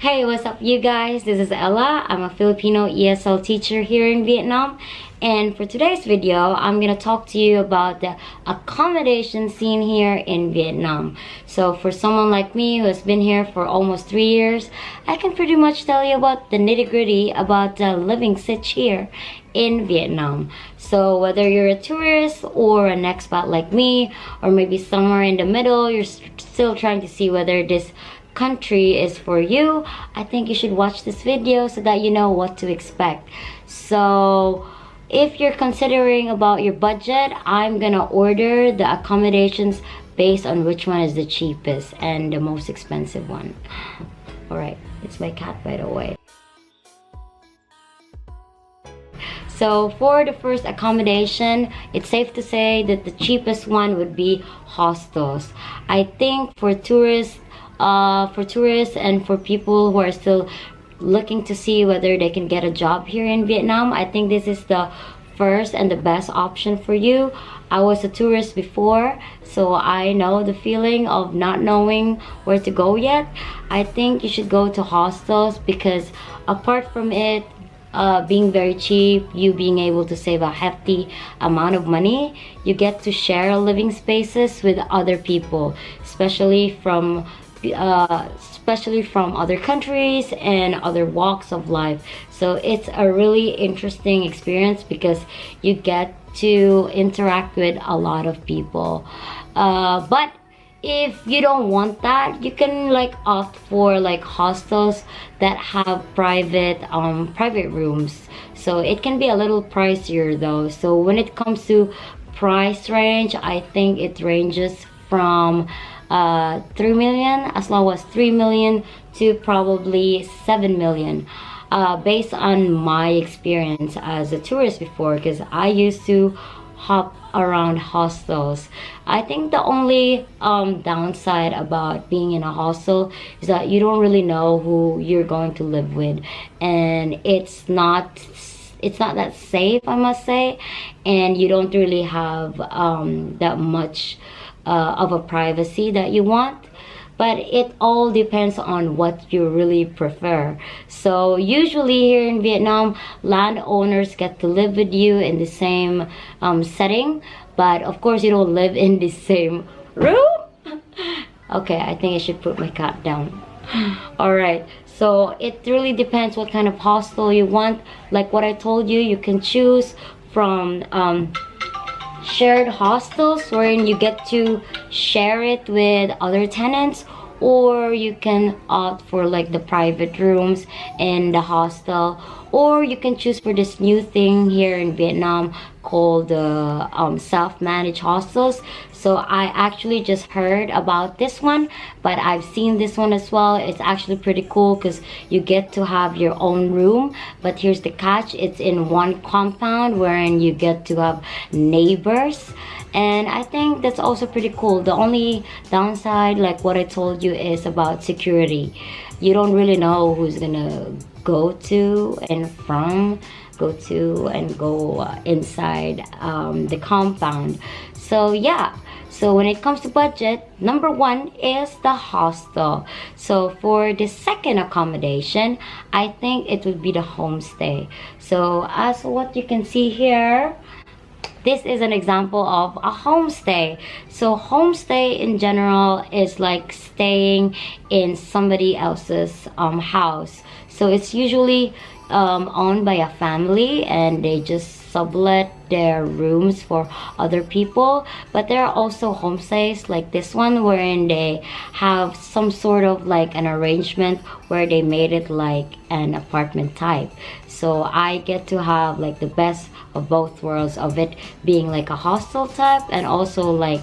Hey, what's up you guys? This is Ella. I'm a Filipino ESL teacher here in Vietnam. And for today's video, I'm going to talk to you about the accommodation scene here in Vietnam. So for someone like me who has been here for almost 3 years, I can pretty much tell you about the nitty-gritty about the living sitch here in Vietnam. So whether you're a tourist or an expat like me, or maybe somewhere in the middle, you're still trying to see whether this country is for you, I think you should watch this video so that you know what to expect. So if you're considering about your budget, I'm gonna order the accommodations based on which one is the cheapest and the most expensive one. Alright, it's my cat by the way. So for the first accommodation, it's safe to say that the cheapest one would be hostels. I think for tourists and for people who are still looking to see whether they can get a job here in Vietnam, I think this is the first and the best option for you. I was a tourist before, so I know the feeling of not knowing where to go yet. I think you should go to hostels because apart from it being very cheap, you being able to save a hefty amount of money, you get to share living spaces with other people, especially from other countries and other walks of life. So it's a really interesting experience because you get to interact with a lot of people. But if you don't want that, you can like opt for like hostels that have private rooms. So it can be a little pricier though. So when it comes to price range, I think it ranges from 3 million, as low as 3 million to probably 7 million, based on my experience as a tourist before, because I used to hop around hostels. I think the only downside about being in a hostel is that you don't really know who you're going to live with, and it's not that safe, I must say, and you don't really have that much of a privacy that you want. But it all depends on what you really prefer. So usually here in Vietnam, landowners get to live with you in the same setting, but of course you don't live in the same room. Okay, I think I should put my cat down. All right, so it really depends what kind of hostel you want. Like what I told you, you can choose from shared hostels wherein you get to share it with other tenants, or you can opt for like the private rooms in the hostel, or you can choose for this new thing here in Vietnam called the self-managed hostels. So I actually just heard about this one, but I've seen this one as well. It's actually pretty cool because you get to have your own room, but here's the catch: it's in one compound wherein you get to have neighbors, and I think that's also pretty cool. The only downside, like what I told you, is about security. You don't really know who's gonna go inside the compound. So yeah, so when it comes to budget, number one is the hostel. So for the second accommodation, I think it would be the homestay. So as what you can see here, this is an example of a homestay. So homestay in general is like staying in somebody else's house. So it's usually owned by a family and they just sublet their rooms for other people. But there are also homestays like this one wherein they have some sort of like an arrangement where they made it like an apartment type. So I get to have like the best of both worlds, of it being like a hostel type and also like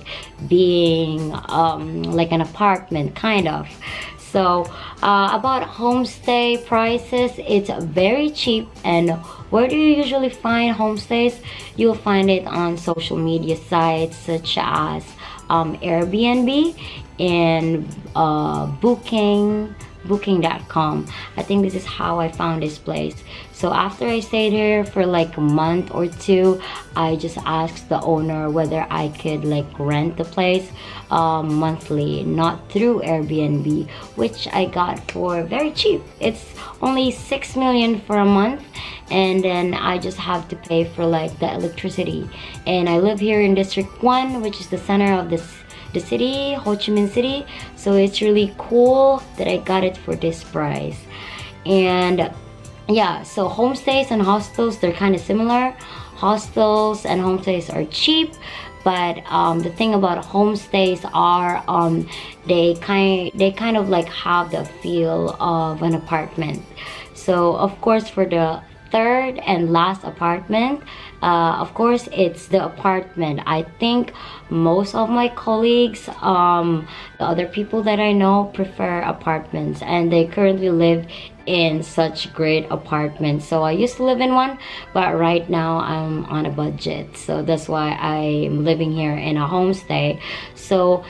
being like an apartment kind of. So about homestay prices, it's very cheap. And where do you usually find homestays? You'll find it on social media sites such as Airbnb and Booking, booking.com. I think this is how I found this place. So after I stayed here for like a month or two, I just asked the owner whether I could like rent the place monthly, not through Airbnb, which I got for very cheap. It's only 6 million for a month, and then I just have to pay for like the electricity. And I live here in District 1, which is the center of the city, Ho Chi Minh City. So it's really cool that I got it for this price. And yeah, so homestays and hostels, they're kind of similar. Hostels and homestays are cheap, but the thing about homestays are they kind of like have the feel of an apartment. So of course, for the third and last apartment, of course it's the apartment. I think most of my colleagues, the other people that I know, prefer apartments, and they currently live in such great apartments. So I used to live in one, but right now I'm on a budget, so that's why I'm living here in a homestay. So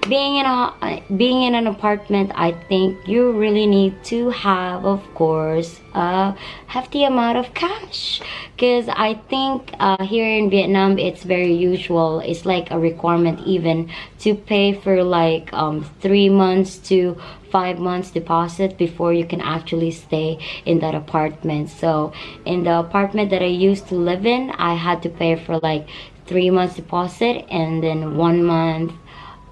being in an apartment, I think you really need to have, of course, a hefty amount of cash, because I think here in Vietnam it's very usual, it's like a requirement even, to pay for like 3 months to 5 months deposit before you can actually stay in that apartment. So in the apartment that I used to live in, I had to pay for like 3 months deposit and then 1 month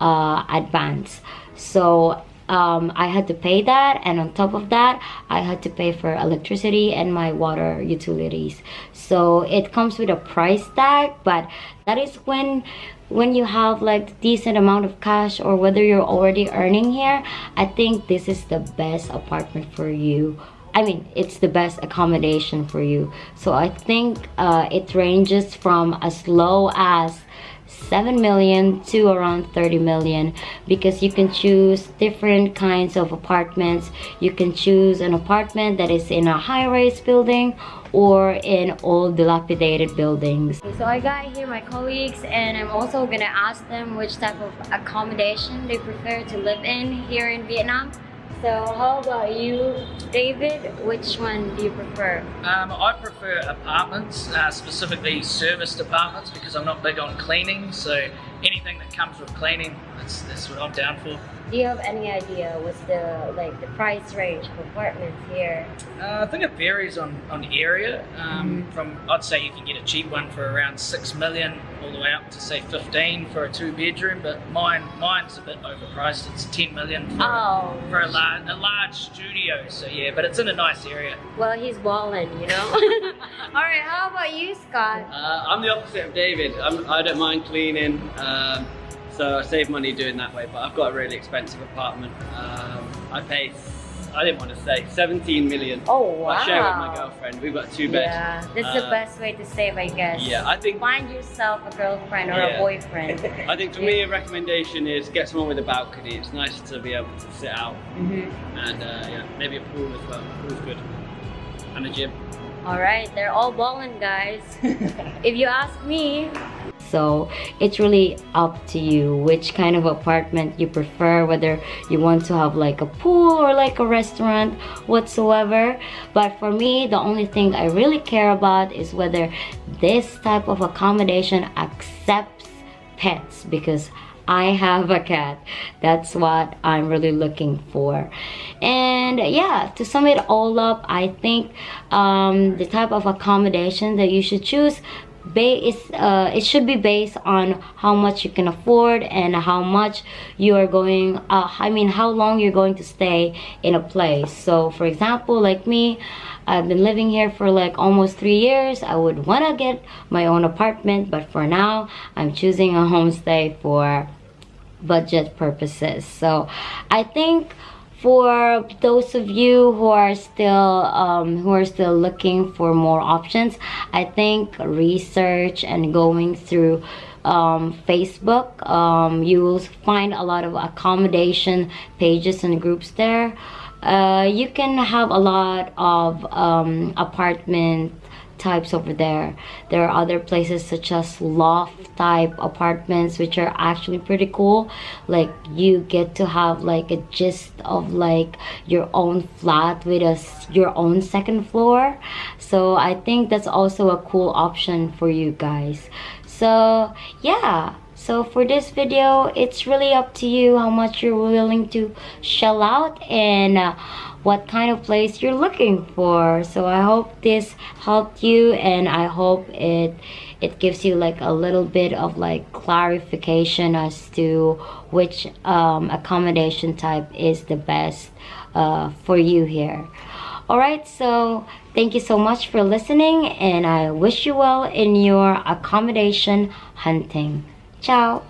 advance. So I had to pay that, and on top of that I had to pay for electricity and my water utilities. So it comes with a price tag, but that is when you have like decent amount of cash, or whether you're already earning here, I think this is the best apartment for you. I mean, it's the best accommodation for you. So I think it ranges from as low as 7 million to around 30 million, because you can choose different kinds of apartments. You can choose an apartment that is in a high-rise building or in old dilapidated buildings. So I got here my colleagues, and I'm also gonna ask them which type of accommodation they prefer to live in here in Vietnam. So how about you, David? Which one do you prefer? I prefer apartments, specifically serviced apartments, because I'm not big on cleaning. So anything that comes with cleaning, that's what I'm down for. Do you have any idea what's the price range of apartments here? I think it varies on area. From, I'd say you can get a cheap one for around 6 million all the way up to say 15 for a 2-bedroom, but mine's a bit overpriced. It's 10 million for a large studio. So yeah, but it's in a nice area. Well, he's balling, you know. All right, how about you, Scott? I'm the opposite of David. I don't mind cleaning. So I save money doing that way, but I've got a really expensive apartment. I pay, I didn't want to say, 17 million. Oh wow! I share with my girlfriend. We've got 2 beds. Yeah, that's the best way to save, I guess. Yeah, I think. Find yourself a girlfriend or a boyfriend. I think for me, a recommendation is get someone with a balcony. It's nice to be able to sit out, and yeah, maybe a pool as well. Pool's good, and a gym. All right, they're all balling, guys. If you ask me. So it's really up to you which kind of apartment you prefer, whether you want to have like a pool or like a restaurant whatsoever. But for me, the only thing I really care about is whether this type of accommodation accepts pets, because I have a cat. That's what I'm really looking for. And yeah, to sum it all up, I think the type of accommodation that you should choose, it should be based on how much you can afford and how much you are going how long you're going to stay in a place. So for example, like me, I've been living here for like almost 3 years. I would want to get my own apartment, but for now I'm choosing a homestay for budget purposes. So I think for those of you who are still looking for more options, I think research and going through Facebook, you will find a lot of accommodation pages and groups there. You can have a lot of apartment types over there. There are other places such as loft type apartments, which are actually pretty cool. Like you get to have like a gist of like your own flat with your own second floor. So I think that's also a cool option for you guys. So yeah, so for this video, it's really up to you how much you're willing to shell out and what kind of place you're looking for. So I hope this helped you, and I hope it gives you like a little bit of like clarification as to which accommodation type is the best for you here. Alright, so thank you so much for listening, and I wish you well in your accommodation hunting. Ciao!